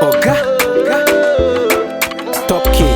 Borga, top key.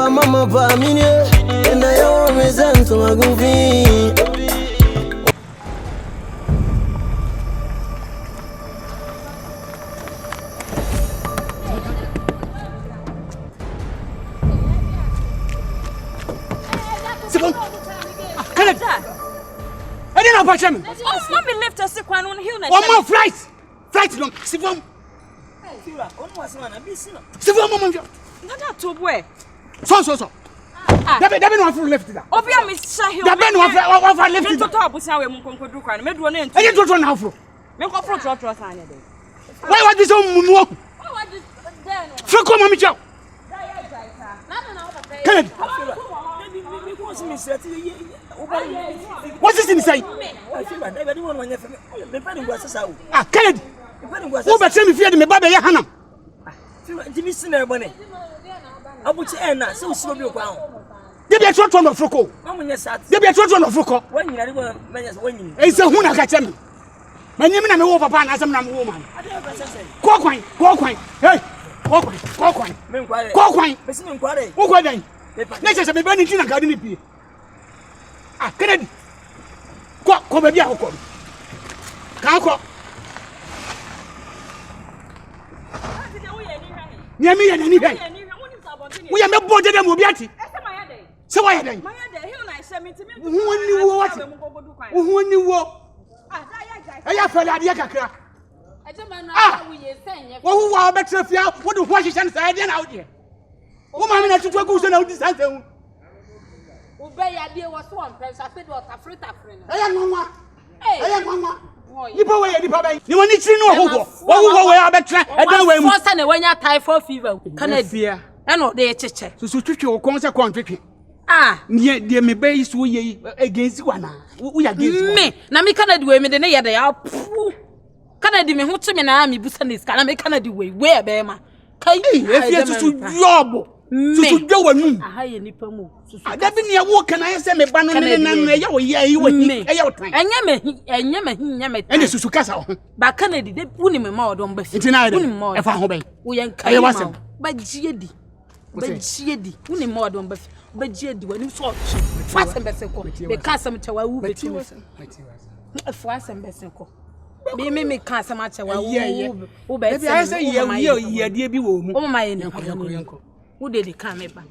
Mama pa mine and I always to my goofy. I didn't know about him. Oh, mommy left us one on hill. One more flight long. Sivom. Sivom, Not to where? So. There be no full left there. Obia Miss Shahil. There be no left To there. talk with our Munko Dukan, made one end. I didn't know how. Make up for trust. Why was this on moon? Fuck, Mammy Joe. What's this inside? Ah, Kennedy. Who better me fear me, Baba Yahanam? Jimmy Sinner Bonnet. I would say, Anna, so slow down. Give me a short one of Foucault. Give me a short one of Foucault. When you are winning, it's a Huna Katem. My name is over upon as a woman. Quaquine. Hey, Quaquine. Missing Quade. Who got them? Let's just be burning in a garden. Ah, Kennedy. Come here, Can't near me and anything. We are not bored of Mobiati. So why then? Who knew what? I have felt like Yakaka. Who are better if you what do Washington say out here? Woman, I took a goose and out this anthem. Obey idea was one place. I said, what a friend. I am Mama. You go away, you want to know who are better. I don't want to send when you tie for fever. Can I fear? I know they check. So, treat your concert country. Ah, near dear me base we against one. We are me. Now, me cannot do me the day they are. Can I do me who to me now? Me business can I make Canada way? Where, Bema? Can you have to job? To go and I hire Nippon. That be near walk and I say me banana and you would me. And Yammy, and the Susukasa. But Kennedy, they put him more don't be sitting more if I obey. We ain't I was him. But Giedi, winning more don't be. But Giedi, when you saw fast and Bessico, the Casam Tower will be too. Fast and Bessico. Me can't so much. Yeah. I say, yeah, dear, be woman. Oh, my uncle. Who did it come back?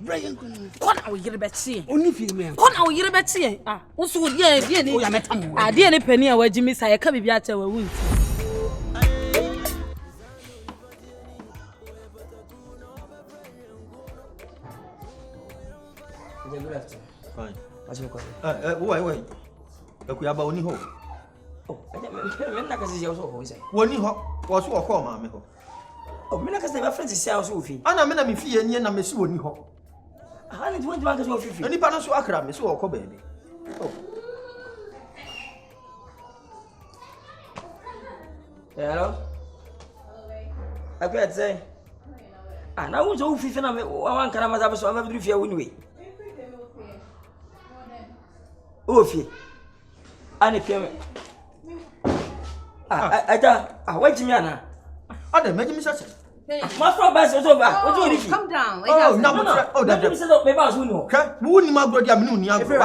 What are we getting back seeing? Only female. What are we getting back seeing? Ah, also, yeah, I didn't penny away, Jimmy. I can't be at our wound. Fine. What's your call? Wait. Akwaaba only ho. Oh, I didn't know kasi also ho say. Woni ho, was wo call ma me ho. Oh, me na kasi my friends say also fi. Ana me na me fi yen na me si woni ho. Ana di won di kasi wo fi. Ani pa na so akra me so wo call baby. Oh. Hello. Akwa say. Ah, na wo so fi na me wan kana ma za so ma bi fi woni we. Oh, fi. Ani pem. Wait me ana. Ada make me say. My friend bass over. What do you Come down. Oh, no. Oh, that is not maybe as we know. Who ni ma bro dia me no ni agro.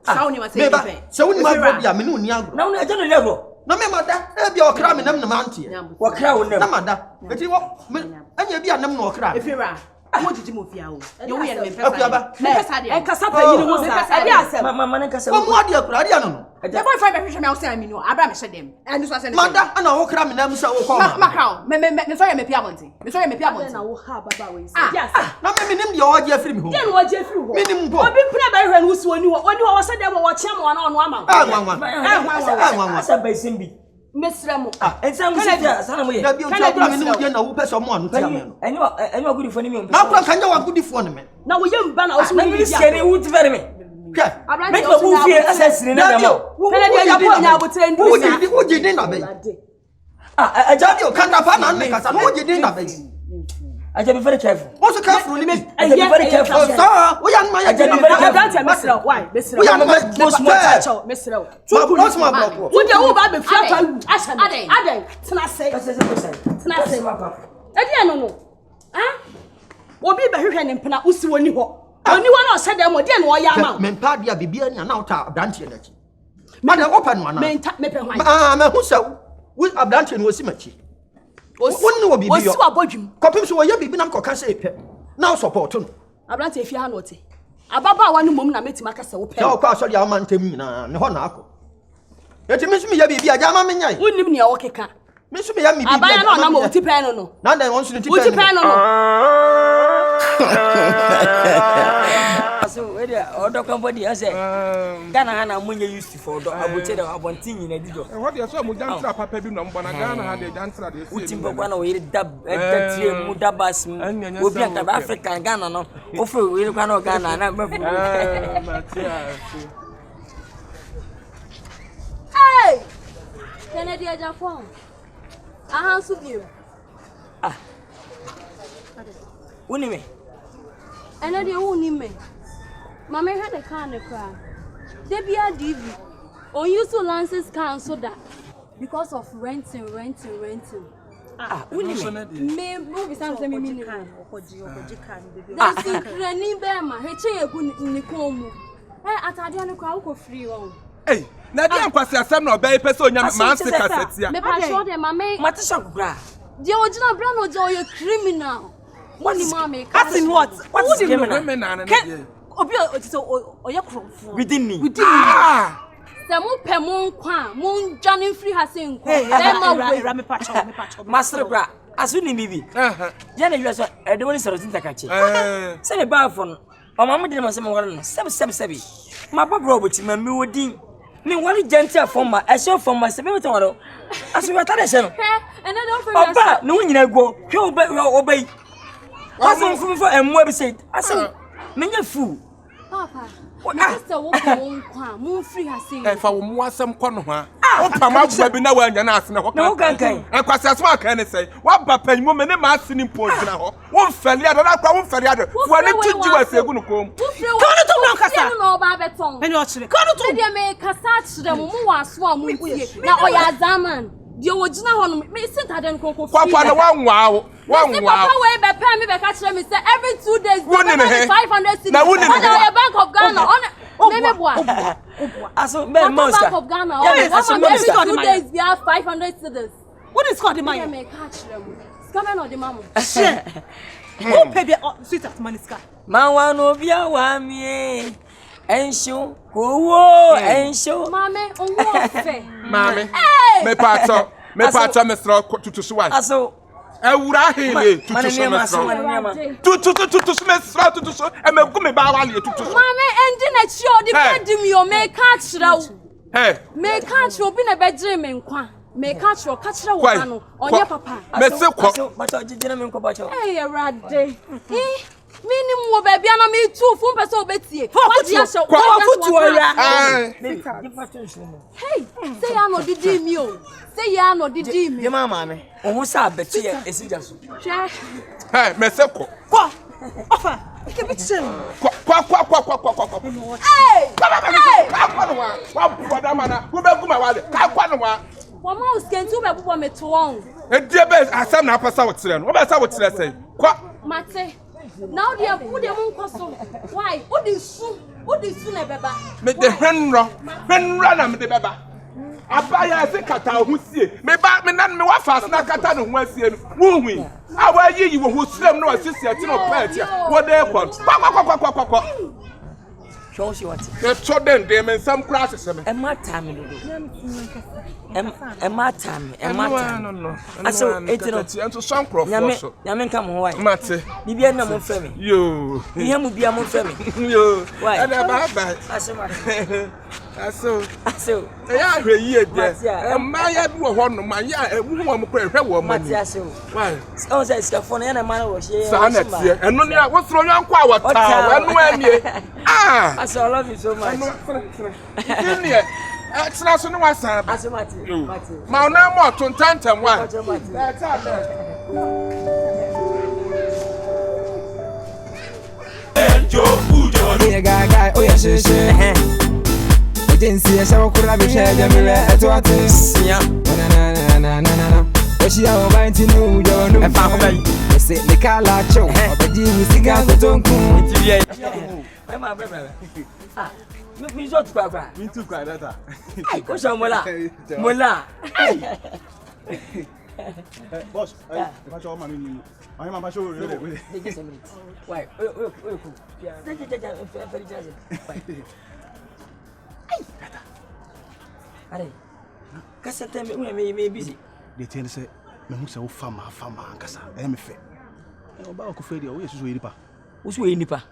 Sao ni ma say. So who ni ma bro dia me no ni agro. Na una jeno level. Na me mada. E bia okra me nam na ma antie. Okra wo nam. Na mada. Eti wo anya bia nam na okra. Efira. What did you move here? You will me Akwaaba. Nkansah pe yiri wo sa. E dey asem. Mama Nkansah. Mo dia kura dia no. The boyfriend be hwehwe me say me no. Abra me hwe dem. And so say. Manda ana wo kra me na musa wo koma. Makao. Me so ye me pia bonti. Me so ye me pia bonti. Na wo ha baba we say. Yes. Na me nim dia wo je afiri me ho. Dem wo je afiri ho. Me nim bo. Obi pina be hwe no wusu oni ho wo say dem wo chia mo na ono ama. Nwa. Asa ba isimbi. Mesremo. Ensam musia sana mo ye. Na bi o tia bra me nim dia na wo pese mo anu tia me. Enyo agudifo ni me. Na kra kanya wa agudifo ni me. Na wo ye mba na wo so ni bi sere wo ti fere me. Hwɛ. Make no move here assassin na dem. Pele dia ya bo nya abotre ndi. Wo je din na be. Aja di o kanda pa na Nkansah wo je din na be. Aja be very careful. Wo so careful ni me. Aja be very careful. So, wo ya nma ya Aja be very careful. Mesrel. Why? Mesrel. Wo ya nma most more mesrel. What's my block? Wo de wo ba be fia to Aden. Tena say. Tena say. Edi eno no. Obi be hwehwe ne mpena usi woni ho. Oni wona o se dem o de na o ya ma. Me mpa dia bibia ni na uta abranche na chi. Mada open no na. Me pe hwan. Me hu se wo abranche no osi machi. Wonni wo bibia. Osi wa bodwum. Kopim so wo ya bibi na mkoka se epe. Na support no. Abranche efia ha no te. Ababa wa no mom na metima ka se wo pe. Ya okwa so dia ma ntem nyina ne ho na akọ. Eti me sumi ya bibia ja ma menyai. Wonnim ne o keka. Me sumi ya mi bibia. Abaya no na ma uti pe no no. Na dan won so ne ti pe. Uti pe no no. So we odo company ase Ghana ha na munye used for do aboche da abontin nyina dido what dey so mu jantra papa bi no mbo na Ghana ha dey jantra dey uti mbokwa na we dab tire mu dabas obi anta Africa Ghana no ofre we kwa na Ghana na mafu Hey Kennedy Ajafon aha su biu Uni me ena de uni me Mama had a car in the car. They be a DV. On used to Lance's car so that because of renting. Me move something me can that's the granny bema. He chair good Nikomu. Hey, at Adiana Crowd free on. Hey, na dia nkwasi asem na obey person nya man se cassette ya. Me pa sure them mama. Matisha kukura. The original brand no joy a criminal. What is mommy? As in what? What is criminal? Obi so oye krofo within me se mo pe mo nkwa mo dwane free ha se nkwa ra me pacho master bra asu ni bibi ya na yua so e de woni serotin takache se me ba fo no o ma mo de ma se mo wala no sebi ma ba bro boti ma mi wodin me wali gentle forma e show forma se me to waro asu ya tare se no and I don't feel oba no nyina go hwe obey asu fun emu bi say asu menya fu Papa Mr. Woko nkwa mo free ha say fa wo mu asem kwa no ha o pa ma gba bi na wa nya na ase na ho kan kwase asem aka ne say wa ba panimo me ne ma ase ni po na ho wo mfali ado na kwa wo mfali ado wo ne tuji wa segu no kom kono to no kasa no ba beton eni o chire kono to de me kasa chire mo wa so a mo ntie na o ya zaman de wojina ho no me senta den koko kwa na wanwa papa we be pay me be ka chire me say every 2 days 500 cities na woni on the Bank of Ghana on me boa aso be monster Bank of Ghana every 2 days we have 500 cities what is called the man me ka chire me scam no the mama who pay be sweet at maniska man wa no bia wa mi ensho kowo ensho mame onwo fe mame me pato me sro tutu so wa aso ewura hele tutu so me sro tutu me sro tutu so e me gu me ba wale tutu so mame endi na chi odi pedim yo me ka chira wo me ka chira obi na be gire me nkwa me ka chira wo ano onye papa me se ko bacho jijina me nkwa bacho rade minimum wo baby ana me tu fun person obetie what dia show kwa futu ora hey say ya no didi mi o say ya no didi mi ye mama me ohun sa betu ye esija so hey me se ko ofa ke bitchen kwa hey kwa no wa boda mana wo be guma wale kwa no wa wo ma uskentu be bubo me to won e die be asam na apasa wo tire no wo be sa wo tire sei kwa mate now they have put them on so why what the su na beba me de hwenro na me de beba abaya se kata ho sie me ba me nan me wa fast na kata no ho asie no wo hu Awa yi wo ho slam no asisi ati no pet ya. Wo dey kwa. Show she what? The choden dem and some classes me. E ma time do. E ma time. No. Aso eti no. And some crop so. Nyame nka mo why? Mate. Bibia na mo fe me. Yo. Ihe mu bia mo fe me. Yo. Why? Ada ba. Aso. Ya hwe yi ede. E ma ya bi wo ho no ma ya ewu wo mo kra hwe wo ma ni. Mate aso. Why? O say skafo na ma na wo hye. Sa na tie. Eno ni wo soro nyanko a wota. Eno amie. Ah. I love you so much. It's not so no one. My name more to Tantam. Why? Guy, oh yes, I didn't see a shower could have shared at what is. No. She are going to know your family. They say the car show, but you cigar don't come. My brother. Me so to cry. Me too cry that. Ai ko so mola. Boss, if I show my menu. I am about show you. Just a minute. Why? Yeah. Very just. Ai. Kasa tembe me busy. They tell say me hu say wo farmer Nkansah. E me fe. E oba ko fe dia wo yesu so yinipa. Wo so yinipa.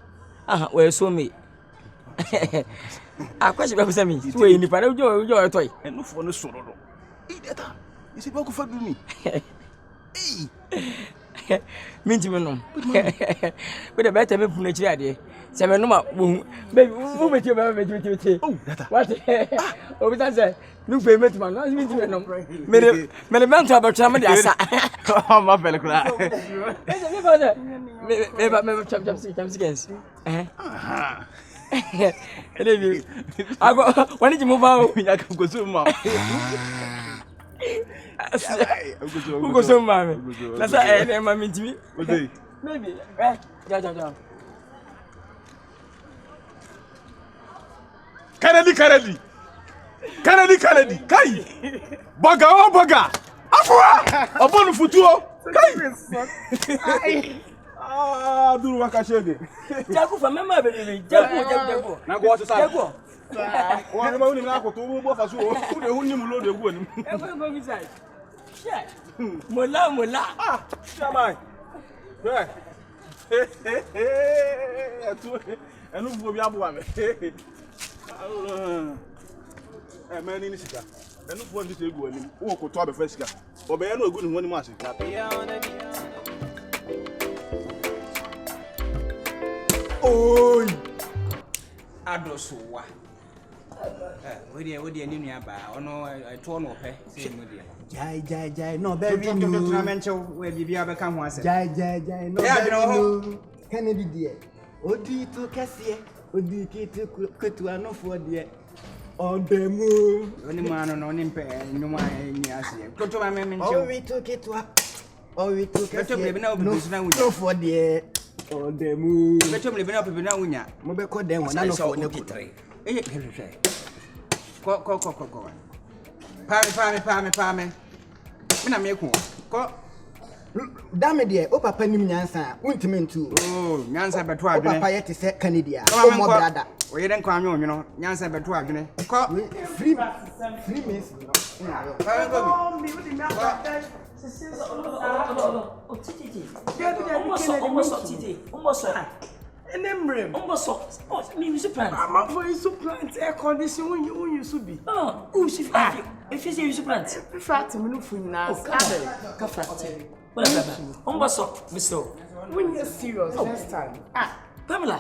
Aha, we so me. Akwasi be say me. So yinipa na ujo toy. E no fo no soro do. E data. You see ba ko fa du mi. Minti me no. We dey better me puna chiri ade. Se me no ma baby, wo beti be. Oh, data. What? Obi tan say look pay me to man. No minti me no. Me mentor about me dey asa. Oh, my fella kula. Me cham seconds. Aha. Elevi. Ago when did you move out? Ya kan go so ma. Who go so ma me? Na say eh ma minti mi. Ode. Maybe. Ja. Kennedy. Kai. Borga. Afwa. Obonu futuo. Kai. Ah, duru wakashege. Jagu fa mema be jagu. Na go so Jagu. Wa ma uni na ko to wo fa so. Wo de hu ni mu lo de gu ani. E go inside. Shit. Mola. Ah, chamai. Enu fo bi abo ame. Mani ni sika. Enu fo ndi se gu ani. Wo ko to abefa sika. Obe ya no egu ni ho ni mu ase. Oi. Adosowa. We dey ni nua ba. Ono to no pe. Se mu dey. Jai. No, baby. Tuna menche we bibia be ka ho ase. Jai. No, baby. Kennedy dear. Odi to kase. Odi kitu kutu anofo dear. Ondemu. Oni ma no ni mpe nyuma ni ase. Toto ma menche. Owi to kitu. Owi to kase. Toto me na obi na wunya. No for dear. Ondemu. Toto me na obi na wunya. Mo be ko den wona no for ne ko. Ko. Pame. Me na me ko. Ko. Dame dear, o papa nim nyansa, untimi ntu. Oh, nyansa beto O adwene. papa yete se Kennedy a. O mo brada. O yede nkwa anwo nwino, nyansa beto adwene. Ko. Free means. Plant air condition when you use to be. If you say you plant. Fat me for now. When you're serious next time. Pamela.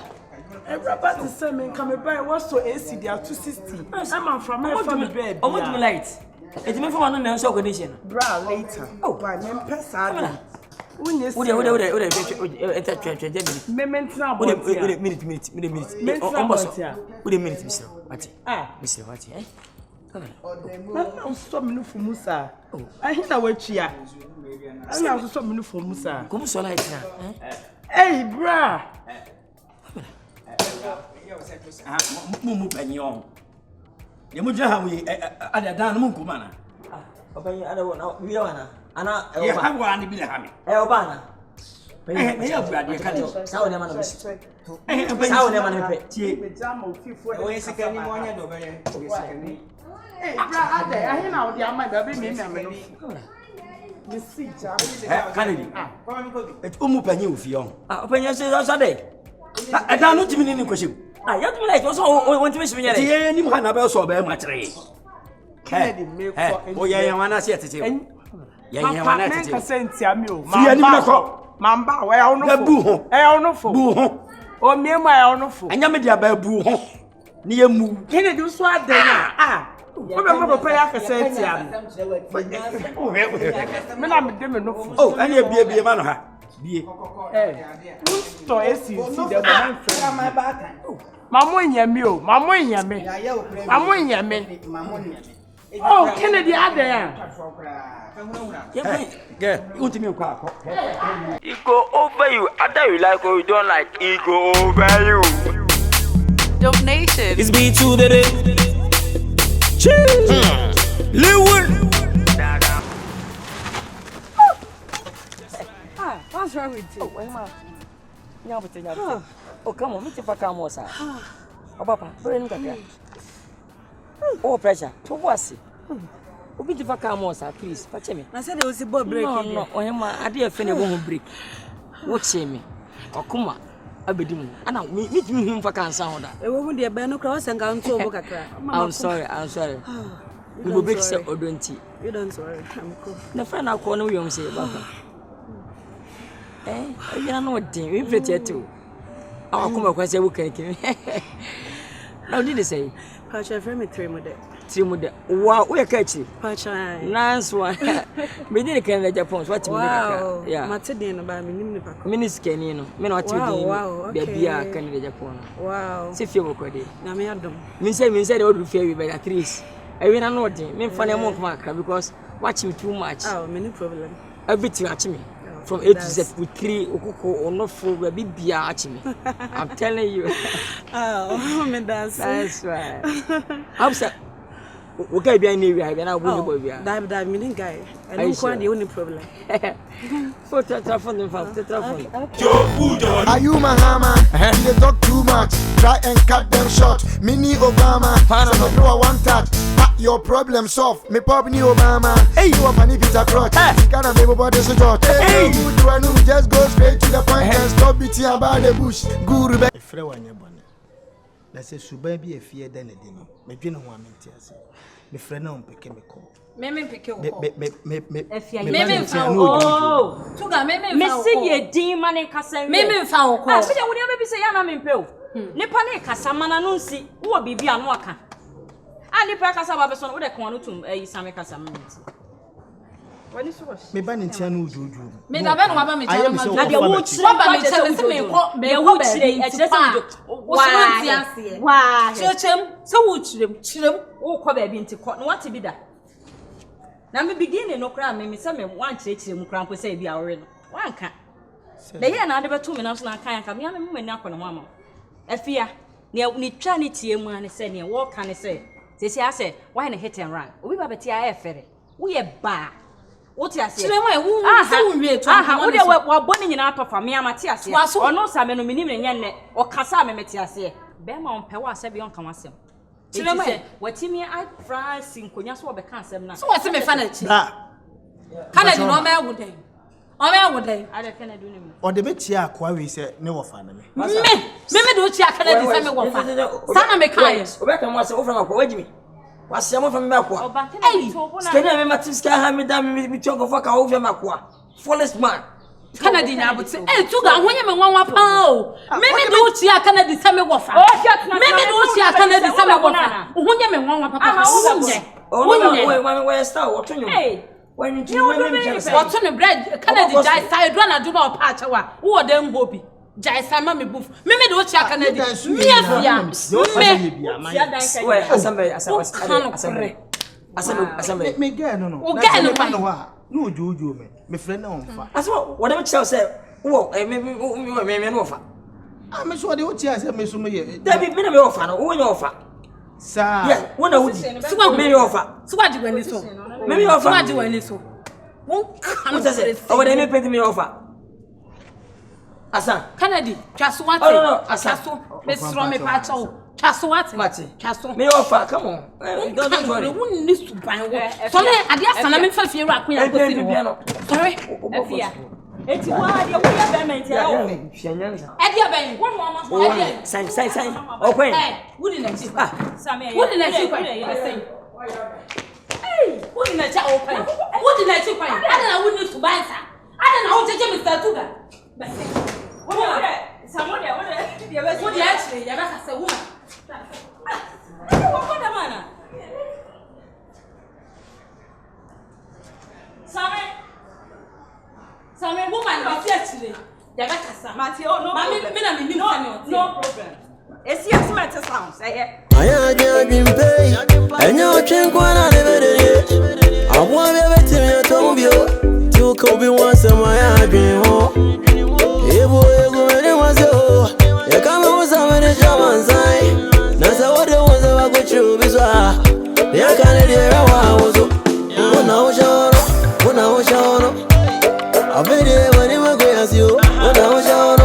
Everybody say me come buy what's so AC they are 260. I'm from my family bed. How much do you light? It's me for one on so condition. Bra later. Oh, why me pesa. When you Minute. Mister. What? Mister, what? I'm so many for Musa. I hear that word here. I'm not so many for Musa. Come so light now. Hey, bra. Mumu penyon. Ye muja ha we ada dan mu kuma na. Papa yi ada wona wi wana. Ana ye ha wa ni bi le ha me oba na me ya bu ade ka de sa woni ma na sa woni ma na pe tie o ye sika ni mo nya do be ye sika ni bra ade ahe na odi ama da be me no me si ja Kennedy umu panyi ofi on opanyi so de ada no timi ni kwashim ya tumi like so won timi shimi nyere tie ni mo ha na be so be ma kire Kennedy me ko o ye yan wana se tete ye yan wana tete ka sentia mi o fi ani na ko mamba we ya ono bu ho bu ho o me ma ya ono fo anya me dia ba bu ho ni ye mu Kennedy so adan o be mo papa ya ka sentia me na me de me no fo oh ani bie ma no ha bie to esi si de mo na Mamu nyame o mamu nyame oh Kennedy adan yeah you timi ko akọ it go over you either you like or you don't like it go over you donation It's B2 baby. Chill. Lewin. what's wrong with you? oh ma nya oh come on me ti fa come on sir oh papa brain kakra oh pressure to wasi obi ti fa come on sir please pache me Na say they was about break no oh ma ade e fe na go break watch me okuma abedimu ana me hu fa kan san hoda e wo mu de be no kra wasen ga nto obo kakra I'm sorry we go break say odonti you don't worry I'm cool na friend akọ no we am say baba you know din we pretty too akoma kwa say we kan kin now did they say Pacha frame 3 mode wow we ka chi Pacha nice one me did can the Japan what me wow yeah matede no ba me nim ni pako minister ni no me na what you dey bia kan the Japan wow se fie bokode na me adom me say they would feel we by at least I mean I know din me fa na mo kuma because watch me too much oh me problem everything watch me from A to Z with 3 okoko or not for baby bia actually I'm telling you oh me that's right I'm say okay bia ni wi na go ni bia that meaning guy I don't quite the only problem for telephone Are you Mahama? They talk too much. Try and cut them short. Mini Obama. So do I want that. Your problem solved. Me pop ni Obama. Hey, you are funny Peter Crutch. You can't make body so short. Hey, do I know? Just go straight to the point and stop beating about the bush. Guru be. Efre wanya bone. Na se suban bi efie da na de no. Me dwene ho amenti ase. Me frɛ na ompeke me call. Me peke wo. Me Efia. Me fa wo. Tuga me fa wo. Me se ye din mane kasa. Me fa wo call. Ah, me de wo be bi se ya na me mpe o. Nipa ne kasa mana no nsi. Wo bibi anu aka. Ah, nipa kasa ba be so no wo de kan no tum ayi same kasa me nti. Wani so was. Me ba ne ntia no ujuju. Me da be no ba me tia ma. Na de wo chire ba me tia se me ko me wo chire e chire se me wo so ntia se. Wa. Chirem se wo chirem wo ko ba bi nti ko no what bi da. Na me begin no kra me se me wan chire mu kra mpo se bi awore no. Wan ka. Na ye na ade beto me na so na kan ka me ya me mani akọ no mama. Afia ni twa ni tie mu ane se ne wo ka ne se se ase why na hit and run. Obi ba beti a efere. Wo ye ba. Wo ti ase. Chire mu e wo se wo wie to. Aha, wo de wa boni nyina atofa me amati ase. Ono sa me no minim ne nyenne. O kasa me meti ase. Be ma on pe wa ase bi on kan wasem. Chire mu e watimi a France nkonya so be kan asem na. So what me fa na chi. Kennedy no ma ewu den. O ma ewu den. Ade Kennedy ni mu. O de beti akwa we se ne wo fa na me. Me do chi Kennedy se me wo fa. Sa na me kan. obi ka mo say wo from akwa wajimi wase mo from me akwa Oba Kennedy to bo na. skena me matiska ha me da me tiongo fa ka wo from akwa foolish man Kennedy na aboti tuga ahonye me nwanwa pa o me do chi Kennedy se me wo fa me do chi Kennedy se me wo fa ahonye me nwanwa papa oh we star what you when you do what on bread Kennedy jai side run adu na opa achewa wo dem hobi jai sama me buf me do chi Kennedy me afia assembly Me get no. O get no pa. No ojuju me frɛ na onfa. aso whatever tell say wo me no fa Ah me so de o tia se me so me ye. David me na me offer no wo nya offer Sa. yeah wo na wudi suwa me offer suwa di wani so me offer suwa di wani so What does it? Oh, they pay me offer. Asa. Kennedy, just what? Oh, no, Asa. Let's throw me patch out. Just what? Just me offer, come on. Don't worry. You wouldn't need to buy one. Sorry, I guess I'm in for fear. Sorry, Efia. It's why you have been maintained. Edia Ben, one moment. Sign. Okay. Wouldn't let you. Wouldn't let you. Hey, wouldn't let you open. Wouldn't let you find. I wouldn't need to buy that. I don't know how to get Mr. Tuga. Someone there, what actually, you have a woman. What the man? Some woman was yesterday. Yabakasa. Matio, no problem. It's yes, matter sounds. I have been paid, and you're drinking one of the I want everything you told me. You could be once in my dream. Hey, boy, you go anywhere. You come over some of the German side. That's what the ones that I go through. They can't hear a was. I've been there when you were going as you. When I was young.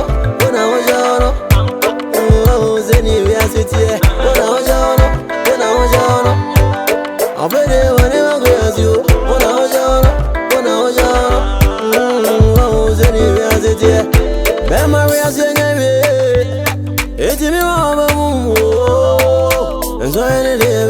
Oh, Zenny, we are sitting here. When I was young. I've been there when you were going as you. When I was young. Oh, Zenny, we are sitting here. Memory as you know. It's me, Mama. And so any day,